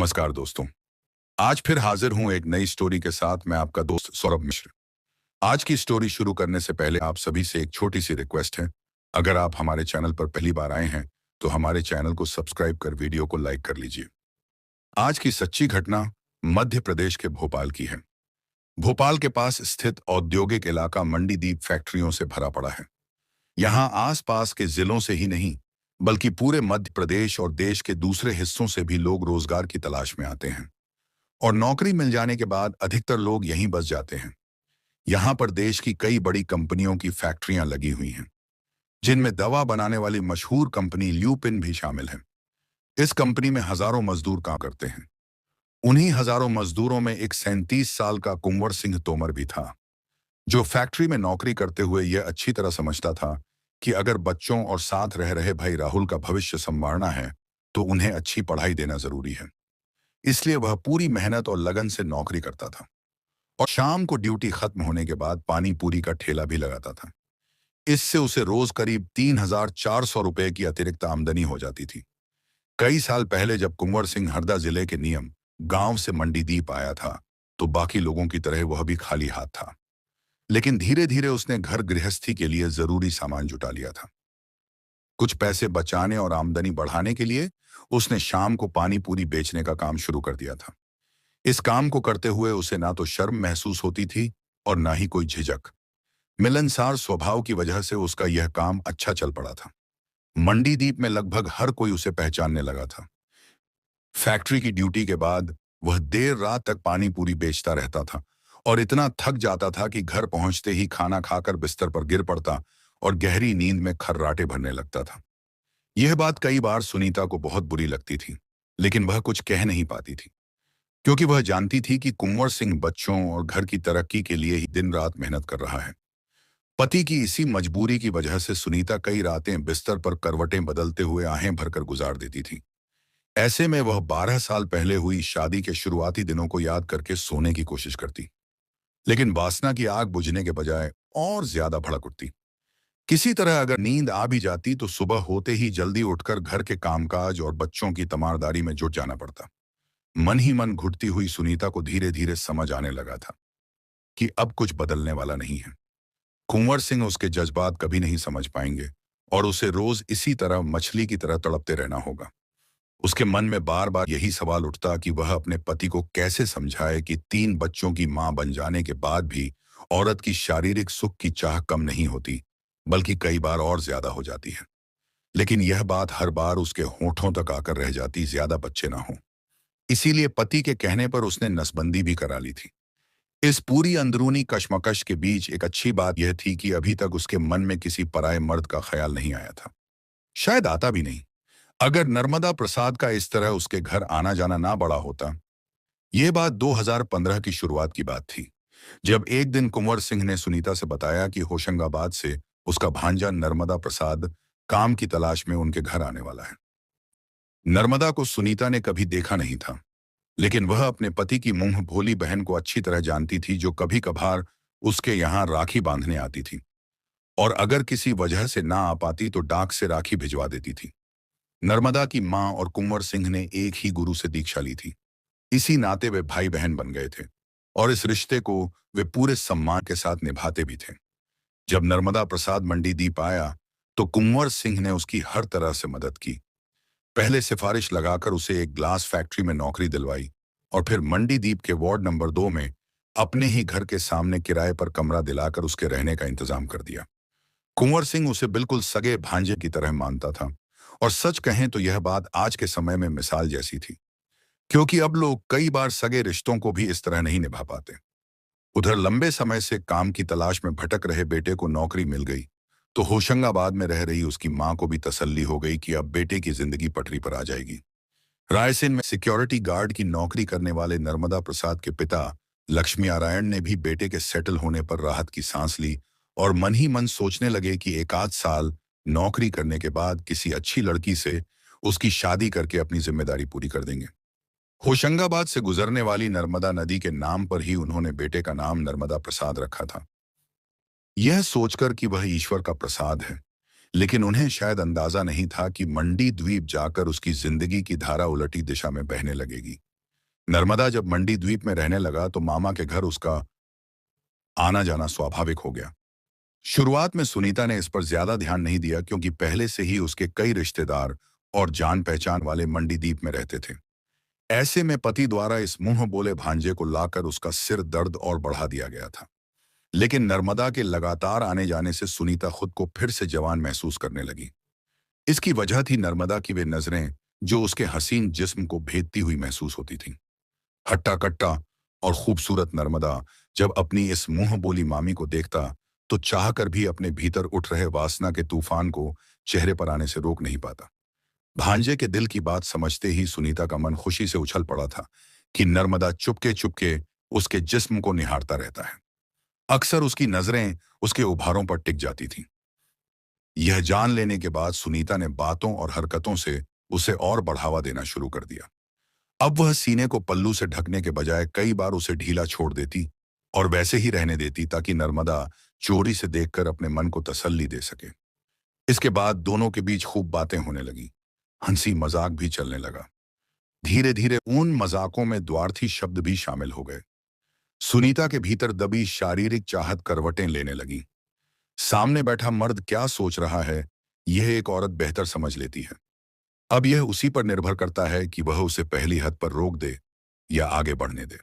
नमस्कार दोस्तों। आज फिर हाजिर हूं एक नई स्टोरी के साथ। मैं आपका दोस्त सौरभ मिश्र। आज की स्टोरी शुरू करने से पहले आप सभी से एक छोटी सी रिक्वेस्ट है। अगर आप हमारे चैनल पर पहली बार आए हैं तो हमारे चैनल को सब्सक्राइब कर वीडियो को लाइक कर लीजिए। आज की सच्ची घटना मध्य प्रदेश के भोपाल की है। भोपाल के पास स्थित औद्योगिक इलाका मंडीदीप फैक्ट्रियों से भरा पड़ा है। यहाँ आसपास के जिलों से ही नहीं बल्कि पूरे मध्य प्रदेश और देश के दूसरे हिस्सों से भी लोग रोजगार की तलाश में आते हैं और नौकरी मिल जाने के बाद अधिकतर लोग यहीं बस जाते हैं। यहाँ पर देश की कई बड़ी कंपनियों की फैक्ट्रियां लगी हुई हैं, जिनमें दवा बनाने वाली मशहूर कंपनी ल्यूपिन भी शामिल है। इस कंपनी में हजारों मजदूर काम करते हैं। उन्हीं हजारों मजदूरों में एक 37 साल का कुंवर सिंह तोमर भी था, जो फैक्ट्री में नौकरी करते हुए यह अच्छी तरह समझता था कि अगर बच्चों और साथ रह रहे भाई राहुल का भविष्य संवारना है तो उन्हें अच्छी पढ़ाई देना जरूरी है। इसलिए वह पूरी मेहनत और लगन से नौकरी करता था और शाम को ड्यूटी खत्म होने के बाद पानी पूरी का ठेला भी लगाता था। इससे उसे रोज करीब 3,400 रुपए की अतिरिक्त आमदनी हो जाती थी। कई साल पहले जब कुंवर सिंह हरदा जिले के नियम गांव से मंडीदीप आया था तो बाकी लोगों की तरह वह भी खाली हाथ था। लेकिन धीरे धीरे उसने घर गृहस्थी के लिए जरूरी सामान जुटा लिया था। कुछ पैसे बचाने और आमदनी बढ़ाने के लिए उसने शाम को पानी पूरी बेचने का काम शुरू कर दिया था। इस काम को करते हुए उसे ना तो शर्म महसूस होती थी और ना ही कोई झिझक। मिलनसार स्वभाव की वजह से उसका यह काम अच्छा चल पड़ा था। मंडीदीप में लगभग हर कोई उसे पहचानने लगा था। फैक्ट्री की ड्यूटी के बाद वह देर रात तक पानी पूरी बेचता रहता था और इतना थक जाता था कि घर पहुंचते ही खाना खाकर बिस्तर पर गिर पड़ता और गहरी नींद में खर्राटे भरने लगता था। यह बात कई बार सुनीता को बहुत बुरी लगती थी, लेकिन वह कुछ कह नहीं पाती थी, क्योंकि वह जानती थी कि कुंवर सिंह बच्चों और घर की तरक्की के लिए ही दिन रात मेहनत कर रहा है। पति की इसी मजबूरी की वजह से सुनीता कई रातें बिस्तर पर करवटें बदलते हुए आहें भरकर गुजार देती थी। ऐसे में वह 12 साल पहले हुई शादी के शुरुआती दिनों को याद करके सोने की कोशिश करती, लेकिन वासना की आग बुझने के बजाय और ज्यादा भड़क उठती। किसी तरह अगर नींद आ भी जाती तो सुबह होते ही जल्दी उठकर घर के कामकाज और बच्चों की तमारदारी में जुट जाना पड़ता। मन ही मन घुटती हुई सुनीता को धीरे धीरे समझ आने लगा था कि अब कुछ बदलने वाला नहीं है। कुंवर सिंह उसके जज्बात कभी नहीं समझ पाएंगे और उसे रोज इसी तरह मछली की तरह तड़पते रहना होगा। उसके मन में बार बार यही सवाल उठता कि वह अपने पति को कैसे समझाए कि 3 बच्चों की मां बन जाने के बाद भी औरत की शारीरिक सुख की चाह कम नहीं होती, बल्कि कई बार और ज्यादा हो जाती है। लेकिन यह बात हर बार उसके होठों तक आकर रह जाती, ज्यादा बच्चे ना हों। इसीलिए पति के कहने पर उसने नसबंदी भी करा ली थी। इस पूरी अंदरूनी कशमकश के बीच एक अच्छी बात यह थी कि अभी तक उसके मन में किसी पराये मर्द का ख्याल नहीं आया था। शायद आता भी नहीं, अगर नर्मदा प्रसाद का इस तरह उसके घर आना जाना ना बढ़ा होता। यह बात 2015 की शुरुआत की बात थी, जब एक दिन कुंवर सिंह ने सुनीता से बताया कि होशंगाबाद से उसका भांजा नर्मदा प्रसाद काम की तलाश में उनके घर आने वाला है। नर्मदा को सुनीता ने कभी देखा नहीं था, लेकिन वह अपने पति की मुंह भोली बहन को अच्छी तरह जानती थी, जो कभी कभार उसके यहाँ राखी बांधने आती थी और अगर किसी वजह से ना आ पाती तो डाक से राखी भिजवा देती थी। नर्मदा की मां और कुंवर सिंह ने एक ही गुरु से दीक्षा ली थी। इसी नाते वे भाई बहन बन गए थे और इस रिश्ते को वे पूरे सम्मान के साथ निभाते भी थे। जब नर्मदा प्रसाद मंडीदीप आया तो कुंवर सिंह ने उसकी हर तरह से मदद की। पहले सिफारिश लगाकर उसे एक ग्लास फैक्ट्री में नौकरी दिलवाई और फिर मंडीदीप के वार्ड नंबर 2 में अपने ही घर के सामने किराए पर कमरा दिलाकर उसके रहने का इंतजाम कर दिया। कुंवर सिंह उसे बिल्कुल सगे भांजे की तरह मानता था और सच कहें तो यह बात आज के समय में मिसाल जैसी थी, क्योंकि अब लोग कई बार सगे रिश्तों को भी इस तरह नहीं निभा पाते। उधर लंबे समय से काम की तलाश में भटक रहे बेटे को नौकरी मिल गई तो होशंगाबाद में रह रही उसकी मां को भी तसल्ली हो गई कि अब बेटे की जिंदगी पटरी पर आ जाएगी। रायसेन में सिक्योरिटी गार्ड की नौकरी करने वाले नर्मदा प्रसाद के पिता लक्ष्मी नारायण ने भी बेटे के सेटल होने पर राहत की सांस ली और मन ही मन सोचने लगे कि एक आध साल नौकरी करने के बाद किसी अच्छी लड़की से उसकी शादी करके अपनी जिम्मेदारी पूरी कर देंगे। होशंगाबाद से गुजरने वाली नर्मदा नदी के नाम पर ही उन्होंने बेटे का नाम नर्मदा प्रसाद रखा था, यह सोचकर कि वह ईश्वर का प्रसाद है। लेकिन उन्हें शायद अंदाजा नहीं था कि मंडी द्वीप जाकर उसकी जिंदगी की धारा उलटी दिशा में बहने लगेगी। नर्मदा जब मंडी द्वीप में रहने लगा तो मामा के घर उसका आना जाना स्वाभाविक हो गया। शुरुआत में सुनीता ने इस पर ज्यादा ध्यान नहीं दिया क्योंकि पहले से ही उसके कई रिश्तेदार और जान पहचान वाले मंडी द्वीप में रहते थे। ऐसे में पति द्वारा इस मुंह बोले भांजे को लाकर उसका सिर दर्द और बढ़ा दिया गया था। लेकिन नर्मदा के लगातार आने जाने से सुनीता खुद को फिर से जवान महसूस करने लगी। इसकी वजह थी नर्मदा की वे नजरें जो उसके हसीन जिस्म को भेदती हुई महसूस होती थीं। हट्टा कट्टा और खूबसूरत नर्मदा जब अपनी इस मुंह बोली मामी को देखता तो चाहकर भी अपने भीतर उठ रहे वासना के तूफान को चेहरे पर आने से रोक नहीं पाता। भांजे के दिल की बात समझते ही सुनीता का मन खुशी से उछल पड़ा था कि नर्मदा चुपके चुपके उसके जिस्म को निहारता रहता है। अक्सर उसकी नजरें उसके उभारों पर टिक जाती थीं। यह जान लेने के बाद सुनीता ने बातों और हरकतों से उसे और बढ़ावा देना शुरू कर दिया। अब वह सीने को पल्लू से ढकने के बजाय कई बार उसे ढीला छोड़ देती और वैसे ही रहने देती ताकि नर्मदा चोरी से देखकर अपने मन को तसल्ली दे सके। इसके बाद दोनों के बीच खूब बातें होने लगी, हंसी मजाक भी चलने लगा। धीरे धीरे उन मजाकों में द्वार्थी शब्द भी शामिल हो गए। सुनीता के भीतर दबी शारीरिक चाहत करवटें लेने लगी। सामने बैठा मर्द क्या सोच रहा है यह एक औरत बेहतर समझ लेती है। अब यह उसी पर निर्भर करता है कि वह उसे पहली हद पर रोक दे या आगे बढ़ने दे।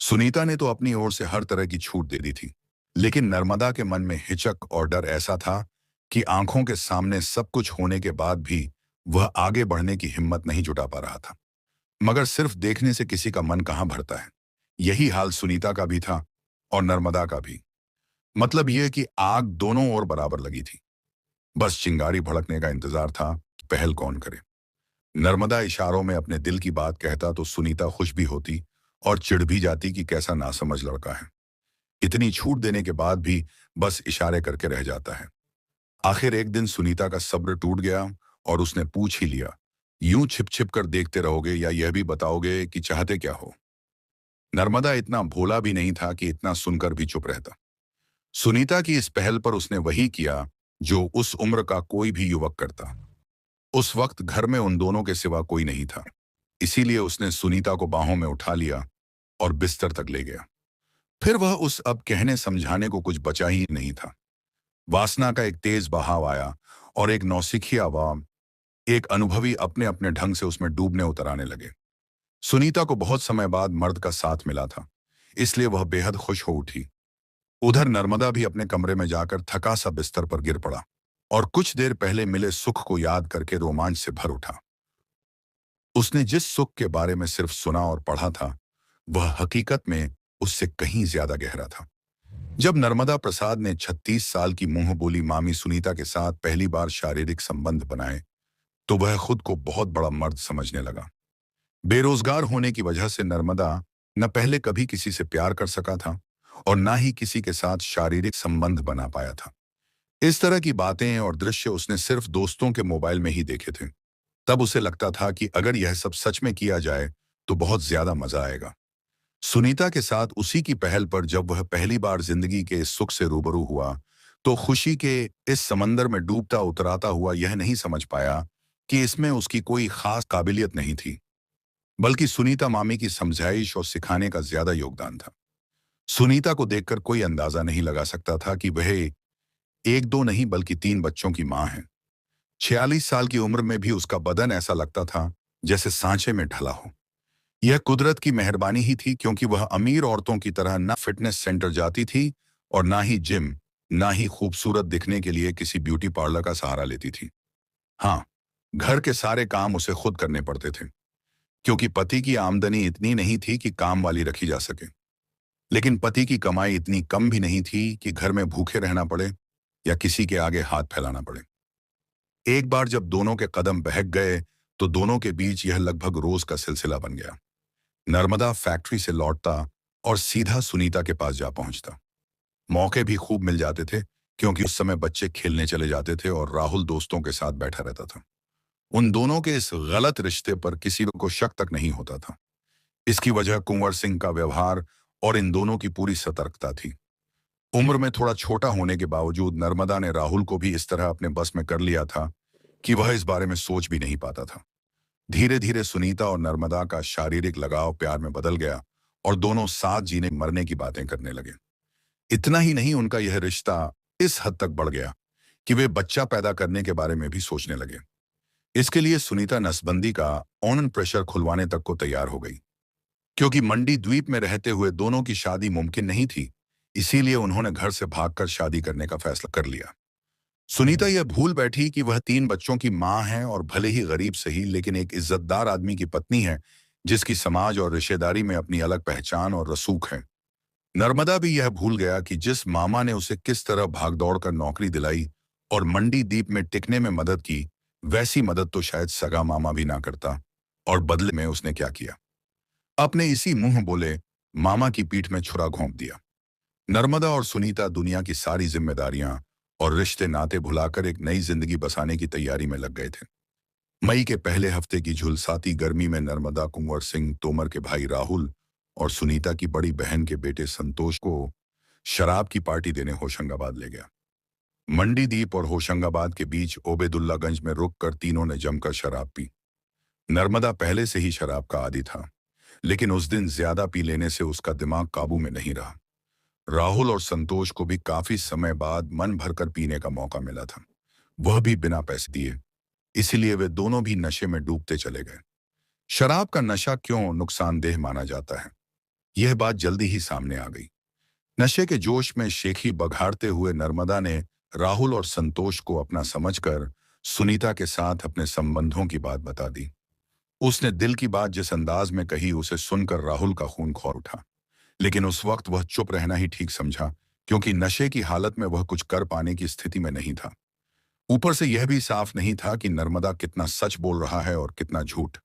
सुनीता ने तो अपनी ओर से हर तरह की छूट दे दी थी, लेकिन नर्मदा के मन में हिचक और डर ऐसा था कि आंखों के सामने सब कुछ होने के बाद भी वह आगे बढ़ने की हिम्मत नहीं जुटा पा रहा था। मगर सिर्फ देखने से किसी का मन कहाँ भरता है। यही हाल सुनीता का भी था और नर्मदा का भी। मतलब यह कि आग दोनों ओर बराबर लगी थी। बस चिंगारी भड़कने का इंतजार था कि पहल कौन करे। नर्मदा इशारों में अपने दिल की बात कहता तो सुनीता खुश भी होती और चिढ़ भी जाती कि कैसा नासमझ लड़का है, इतनी छूट देने के बाद भी बस इशारे करके रह जाता है। आखिर एक दिन सुनीता का सब्र टूट गया और उसने पूछ ही लिया, यूं छिप छिप कर देखते रहोगे या यह भी बताओगे कि चाहते क्या हो? नर्मदा इतना भोला भी नहीं था कि इतना सुनकर भी चुप रहता। सुनीता की इस पहल पर उसने वही किया जो उस उम्र का कोई भी युवक करता। उस वक्त घर में उन दोनों के सिवा कोई नहीं था, इसीलिए उसने सुनीता को बाहों में उठा लिया और बिस्तर तक ले गया। फिर वह उस अब कहने समझाने को कुछ बचा ही नहीं था। वासना का एक तेज बहाव आया और एक नौसिखिया अवाम, एक अनुभवी अपने अपने ढंग से उसमें डूबने उतर आने लगे। सुनीता को बहुत समय बाद मर्द का साथ मिला था, इसलिए वह बेहद खुश हो उठी। उधर नर्मदा भी अपने कमरे में जाकर थका सा बिस्तर पर गिर पड़ा और कुछ देर पहले मिले सुख को याद करके रोमांच से भर उठा। उसने जिस सुख के बारे में सिर्फ सुना और पढ़ा था वह हकीकत में उससे कहीं ज्यादा गहरा था। जब नर्मदा प्रसाद ने 36 साल की मुंह बोली मामी सुनीता के साथ पहली बार शारीरिक संबंध बनाए तो वह खुद को बहुत बड़ा मर्द समझने लगा। बेरोजगार होने की वजह से नर्मदा न पहले कभी किसी से प्यार कर सका था और ना ही किसी के साथ शारीरिक संबंध बना पाया था। इस तरह की बातें और दृश्य उसने सिर्फ दोस्तों के मोबाइल में ही देखे थे। तब उसे लगता था कि अगर यह सब सच में किया जाए तो बहुत ज्यादा मजा आएगा। सुनीता के साथ उसी की पहल पर जब वह पहली बार जिंदगी के इस सुख से रूबरू हुआ तो खुशी के इस समंदर में डूबता उतराता हुआ यह नहीं समझ पाया कि इसमें उसकी कोई खास काबिलियत नहीं थी, बल्कि सुनीता मामी की समझाइश और सिखाने का ज्यादा योगदान था। सुनीता को देखकर कोई अंदाजा नहीं लगा सकता था कि वह एक दो नहीं बल्कि 3 बच्चों की मां है। 46 साल की उम्र में भी उसका बदन ऐसा लगता था जैसे सांचे में ढला हो। यह कुदरत की मेहरबानी ही थी क्योंकि वह अमीर औरतों की तरह ना फिटनेस सेंटर जाती थी और ना ही जिम, ना ही खूबसूरत दिखने के लिए किसी ब्यूटी पार्लर का सहारा लेती थी। हाँ, घर के सारे काम उसे खुद करने पड़ते थे क्योंकि पति की आमदनी इतनी नहीं थी कि काम वाली रखी जा सके। लेकिन पति की कमाई इतनी कम भी नहीं थी कि घर में भूखे रहना पड़े या किसी के आगे हाथ फैलाना पड़े। एक बार जब दोनों के कदम बहक गए तो दोनों के बीच यह लगभग रोज का सिलसिला बन गया। नर्मदा फैक्ट्री से लौटता और सीधा सुनीता के पास जा पहुंचता। मौके भी खूब मिल जाते थे क्योंकि उस समय बच्चे खेलने चले जाते थे और राहुल दोस्तों के साथ बैठा रहता था। उन दोनों के इस गलत रिश्ते पर किसी को शक तक नहीं होता था। इसकी वजह कुंवर सिंह का व्यवहार और इन दोनों की पूरी सतर्कता थी। उम्र में थोड़ा छोटा होने के बावजूद नर्मदा ने राहुल को भी इस तरह अपने बस में कर लिया था कि वह इस बारे में सोच भी नहीं पाता था। धीरे धीरे सुनीता और नर्मदा का शारीरिक लगाव प्यार में बदल गया और दोनों साथ जीने मरने की बातें करने लगे। इतना ही नहीं, उनका यह रिश्ता इस हद तक बढ़ गया कि वे बच्चा पैदा करने के बारे में भी सोचने लगे। इसके लिए सुनीता नसबंदी का ऑन प्रेशर खुलवाने तक को तैयार हो गई। क्योंकि मंडी द्वीप में रहते हुए दोनों की शादी मुमकिन नहीं थी, इसीलिए उन्होंने घर से भागकर शादी करने का फैसला कर लिया। सुनीता यह भूल बैठी कि वह 3 बच्चों की मां है और भले ही गरीब सही, लेकिन एक इज्जतदार आदमी की पत्नी है जिसकी समाज और रिश्तेदारी में अपनी अलग पहचान और रसूख है। नर्मदा भी यह भूल गया कि जिस मामा ने उसे किस तरह भागदौड़ कर नौकरी दिलाई और मंडी द्वीप में टिकने में मदद की, वैसी मदद तो शायद सगा मामा भी ना करता। और बदले में उसने क्या किया? अपने इसी मुंह बोले मामा की पीठ में छुरा घोंप दिया। नर्मदा और सुनीता दुनिया की सारी जिम्मेदारियां और रिश्ते नाते भुलाकर एक नई जिंदगी बसाने की तैयारी में लग गए थे। मई के पहले हफ्ते की झुलसाती गर्मी में नर्मदा कुंवर सिंह तोमर के भाई राहुल और सुनीता की बड़ी बहन के बेटे संतोष को शराब की पार्टी देने होशंगाबाद ले गया। मंडी द्वीप और होशंगाबाद के बीच ओबेदुल्लागंज में रुककर तीनों ने जमकर शराब पी। नर्मदा पहले से ही शराब का आदी था, लेकिन उस दिन ज्यादा पी लेने से उसका दिमाग काबू में नहीं रहा। राहुल और संतोष को भी काफी समय बाद मन भरकर पीने का मौका मिला था, वह भी बिना पैसे दिए। इसीलिए वे दोनों भी नशे में डूबते चले गए। शराब का नशा क्यों नुकसानदेह माना जाता है, यह बात जल्दी ही सामने आ गई। नशे के जोश में शेखी बघाड़ते हुए नर्मदा ने राहुल और संतोष को अपना समझकर सुनीता के साथ अपने संबंधों की बात बता दी। उसने दिल की बात जिस अंदाज में कही, उसे सुनकर राहुल का खून खौल उठा। लेकिन उस वक्त वह चुप रहना ही ठीक समझा, क्योंकि नशे की हालत में वह कुछ कर पाने की स्थिति में नहीं था। ऊपर से यह भी साफ नहीं था कि नर्मदा कितना सच बोल रहा है और कितना झूठ।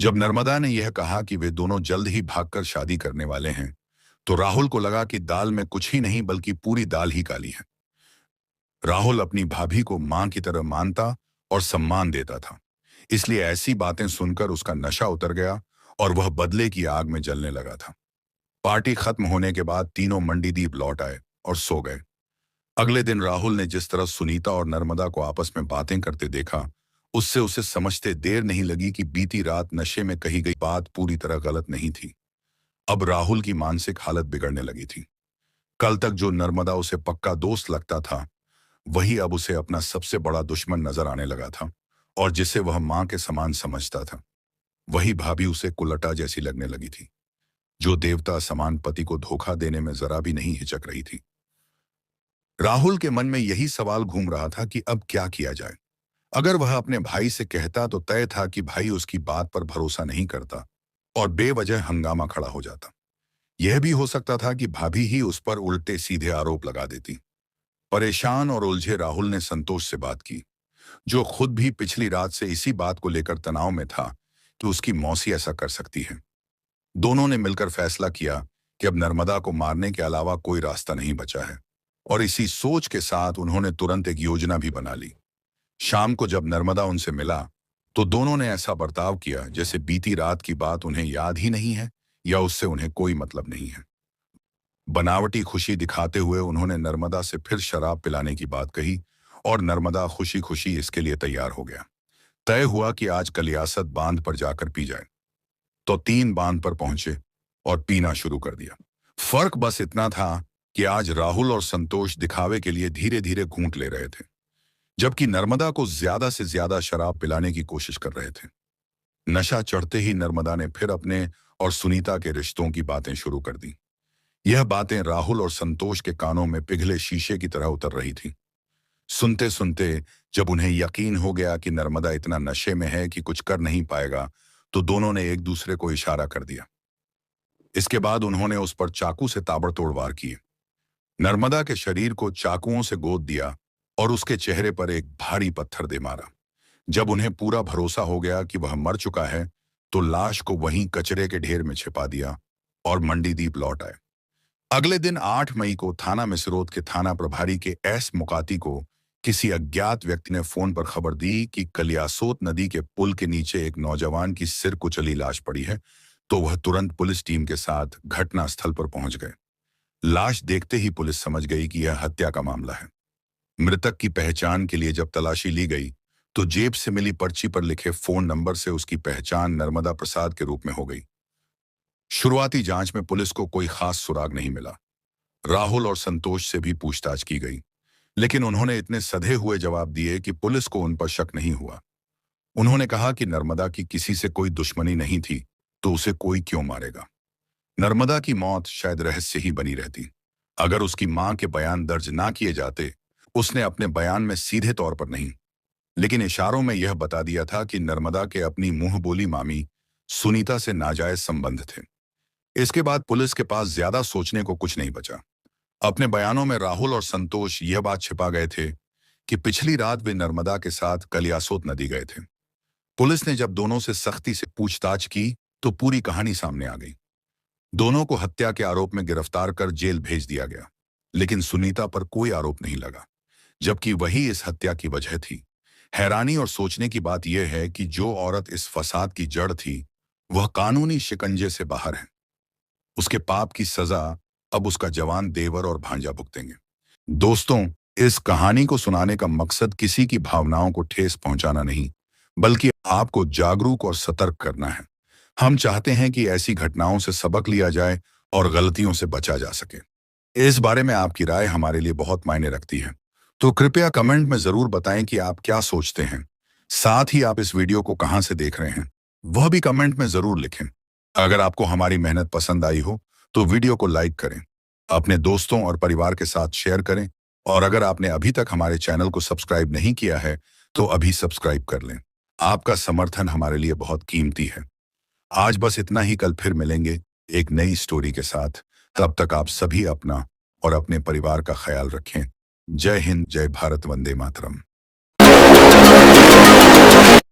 जब नर्मदा ने यह कहा कि वे दोनों जल्द ही भागकर शादी करने वाले हैं, तो राहुल को लगा कि दाल में कुछ ही नहीं बल्कि पूरी दाल ही काली है। राहुल अपनी भाभी को मां की तरह मानता और सम्मान देता था, इसलिए ऐसी बातें सुनकर उसका नशा उतर गया और वह बदले की आग में जलने लगा था। पार्टी खत्म होने के बाद तीनों मंडीदीप लौट आए और सो गए। अगले दिन राहुल ने जिस तरह सुनीता और नर्मदा को आपस में बातें करते देखा, उससे उसे समझते देर नहीं लगी कि बीती रात नशे में कही गई बात पूरी तरह गलत नहीं थी। अब राहुल की मानसिक हालत बिगड़ने लगी थी। कल तक जो नर्मदा उसे पक्का दोस्त लगता था, वही अब उसे अपना सबसे बड़ा दुश्मन नजर आने लगा था, और जिसे वह मां के समान समझता था, वही भाभी उसे कुलटा जैसी लगने लगी थी, जो देवता समान पति को धोखा देने में जरा भी नहीं हिचक रही थी। राहुल के मन में यही सवाल घूम रहा था कि अब क्या किया जाए। अगर वह अपने भाई से कहता तो तय था कि भाई उसकी बात पर भरोसा नहीं करता और बेवजह हंगामा खड़ा हो जाता। यह भी हो सकता था कि भाभी ही उस पर उल्टे सीधे आरोप लगा देती। परेशान और उलझे राहुल ने संतोष से बात की, जो खुद भी पिछली रात से इसी बात को लेकर तनाव में था कि उसकी मौसी ऐसा कर सकती है। दोनों ने मिलकर फैसला किया कि अब नर्मदा को मारने के अलावा कोई रास्ता नहीं बचा है, और इसी सोच के साथ उन्होंने तुरंत एक योजना भी बना ली। शाम को जब नर्मदा उनसे मिला, तो दोनों ने ऐसा बर्ताव किया जैसे बीती रात की बात उन्हें याद ही नहीं है या उससे उन्हें कोई मतलब नहीं है। बनावटी खुशी दिखाते हुए उन्होंने नर्मदा से फिर शराब पिलाने की बात कही, और नर्मदा खुशी खुशी इसके लिए तैयार हो गया। तय हुआ कि आज कलियासत बांध पर जाकर पी जाए। तो 3 बांध पर पहुंचे और पीना शुरू कर दिया। फर्क बस इतना था कि आज राहुल और संतोष दिखावे के लिए धीरे धीरे घूंट ले रहे थे, जबकि नर्मदा को ज्यादा से ज्यादा शराब पिलाने की कोशिश कर रहे थे। नशा चढ़ते ही नर्मदा ने फिर अपने और सुनीता के रिश्तों की बातें शुरू कर दी। यह बातें राहुल और संतोष के कानों में पिघले शीशे की तरह उतर रही थी। सुनते सुनते जब उन्हें यकीन हो गया कि नर्मदा इतना नशे में है कि कुछ कर नहीं पाएगा, तो दोनों ने एक दूसरे को इशारा कर दिया। इसके बाद उन्होंने उस पर चाकू से ताबड़तोड़ वार किए। नर्मदा के शरीर को चाकुओं से गोद दिया और उसके चेहरे पर एक भारी पत्थर दे मारा। जब उन्हें पूरा भरोसा हो गया कि वह मर चुका है, तो लाश को वहीं कचरे के ढेर में छिपा दिया और मंडीदीप लौट आए। अगले दिन 8 मई को थाना मिसरोद के थाना प्रभारी के एस मुकाती को किसी अज्ञात व्यक्ति ने फोन पर खबर दी कि कलियासोत नदी के पुल के नीचे एक नौजवान की सिर कुचली लाश पड़ी है। तो वह तुरंत पुलिस टीम के साथ घटनास्थल पर पहुंच गए। लाश देखते ही पुलिस समझ गई कि यह हत्या का मामला है। मृतक की पहचान के लिए जब तलाशी ली गई, तो जेब से मिली पर्ची पर लिखे फोन नंबर से उसकी पहचान नर्मदा प्रसाद के रूप में हो गई। शुरुआती जांच में पुलिस को कोई खास सुराग नहीं मिला। राहुल और संतोष से भी पूछताछ की गई, लेकिन उन्होंने इतने सधे हुए जवाब दिए कि पुलिस को उन पर शक नहीं हुआ। उन्होंने कहा कि नर्मदा की किसी से कोई दुश्मनी नहीं थी, तो उसे कोई क्यों मारेगा। नर्मदा की मौत शायद रहस्य ही बनी रहती। अगर उसकी मां के बयान दर्ज ना किए जाते, उसने अपने बयान में सीधे तौर पर नहीं, लेकिन इशारों में यह बता दिया था कि नर्मदा के अपनी मुंह बोली मामी सुनीता से नाजायज संबंध थे। इसके बाद पुलिस के पास ज्यादा सोचने को कुछ नहीं बचा। अपने बयानों में राहुल और संतोष यह बात छिपा गए थे कि पिछली रात वे नर्मदा के साथ कलियासोत नदी गए थे। पुलिस ने जब दोनों से सख्ती से पूछताछ की तो पूरी कहानी सामने आ गई। दोनों को हत्या के आरोप में गिरफ्तार कर जेल भेज दिया गया, लेकिन सुनीता पर कोई आरोप नहीं लगा, जबकि वही इस हत्या की वजह थी। हैरानी और सोचने की बात यह है कि जो औरत इस फसाद की जड़ थी, वह कानूनी शिकंजे से बाहर है। उसके पाप की सजा अब उसका जवान देवर और भांजा भुगतेंगे। दोस्तों, इस कहानी को सुनाने का मकसद किसी की भावनाओं को ठेस पहुंचाना नहीं, बल्कि आपको जागरूक और सतर्क करना है। हम चाहते हैं कि ऐसी घटनाओं से सबक लिया जाए और गलतियों से बचा जा सके। इस बारे में आपकी राय हमारे लिए बहुत मायने रखती है, तो कृपया कमेंट में जरूर बताएं कि आप क्या सोचते हैं। साथ ही आप इस वीडियो को कहां से देख रहे हैं, वह भी कमेंट में जरूर लिखें। अगर आपको हमारी मेहनत पसंद आई हो, तो वीडियो को लाइक करें, अपने दोस्तों और परिवार के साथ शेयर करें, और अगर आपने अभी तक हमारे चैनल को सब्सक्राइब नहीं किया है, तो अभी सब्सक्राइब कर लें। आपका समर्थन हमारे लिए बहुत कीमती है। आज बस इतना ही, कल फिर मिलेंगे एक नई स्टोरी के साथ। तब तक आप सभी अपना और अपने परिवार का ख्याल रखें। जय हिंद, जय भारत, वंदे मातरम।